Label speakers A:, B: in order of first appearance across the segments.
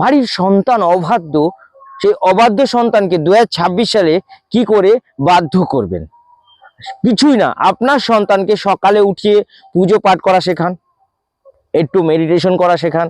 A: বাড়ির সন্তান অবাধ্য, সেই অবাধ্য সন্তানকে 2026 সালে কি করে বাধ্য করবেন? কিছুই না, আপনার সন্তানকে সকালে উঠিয়ে পুজো পাঠ করা শেখান, একটু মেডিটেশন করা শেখান,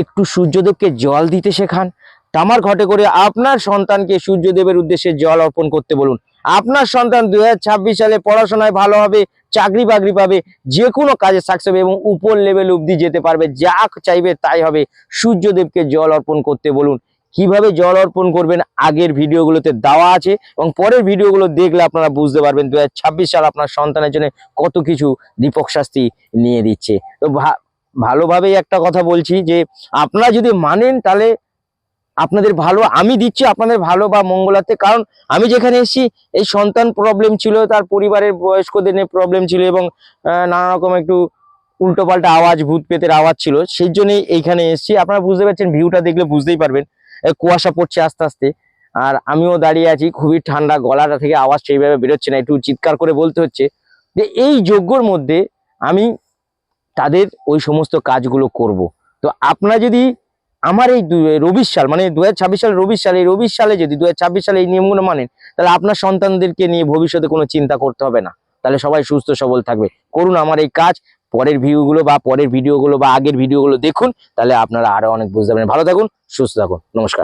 A: একটু সূর্যদেবকে জল দিতে শেখান। তামার ঘটে করে আপনার সন্তানকে সূর্যদেবের উদ্দেশ্যে জল অর্পণ করতে বলুন। আপনার সন্তান 2026 সালে পড়াশোনায় ভালো হবে, চাকরি বাকরি পাবে, যে কোনো কাজে সাকসেস হবে এবং উপর লেভেল অবধি যেতে পারবে, যা চাইবে তাই হবে। সূর্যদেবকে জল অর্পণ করতে বলুন। কিভাবে জল অর্পণ করবেন আগের ভিডিওগুলোতে দেওয়া আছে এবং পরের ভিডিওগুলো দেখলে আপনারা বুঝতে পারবেন 2026 সাল আপনার সন্তানের জন্য কত কিছু দীপক শাস্তি নিয়ে দিচ্ছে। তো ভালোভাবেই একটা কথা বলছি যে আপনারা যদি মানেন তাহলে আপনাদের ভালো, আমি দিচ্ছি আপনাদের ভালো বা মঙ্গলার্থে। কারণ আমি যেখানে এসেছি এই সন্তান প্রবলেম ছিল, তার পরিবারের বয়স্কদের নিয়ে প্রবলেম ছিল এবং নানা রকম একটু উল্টোপাল্টা আওয়াজ, ভূত পেতের আওয়াজ ছিল, সেই জন্যই এইখানে এসেছি। আপনারা বুঝতে পারছেন, ভিউটা দেখলে বুঝতেই পারবেন। কুয়াশা পড়ছে আস্তে আস্তে, আর আমিও দাঁড়িয়ে আছি, খুবই ঠান্ডা, গলাটা থেকে আওয়াজ সেইভাবে বেরোচ্ছে না, একটু চিৎকার করে বলতে হচ্ছে যে এই যজ্ঞর মধ্যে আমি তাদের ওই সমস্ত কাজগুলো করব। তো আপনারা যদি আমার এই রবির সাল মানে 2026 সাল রবির সাল, এই রবির সালে যদি 2026 সালে এই নিয়মগুলো মানেন, তাহলে আপনার সন্তানদেরকে নিয়ে ভবিষ্যতে কোনো চিন্তা করতে হবে না। তাহলে সবাই সুস্থ সবল থাকবে। করুন আমার এই কাজ। পরের ভিউগুলো বা পরের ভিডিওগুলো বা আগের ভিডিওগুলো দেখুন, তাহলে আপনারা আরো অনেক বুঝতে পারবেন। ভালো থাকুন, সুস্থ থাকুন, নমস্কার।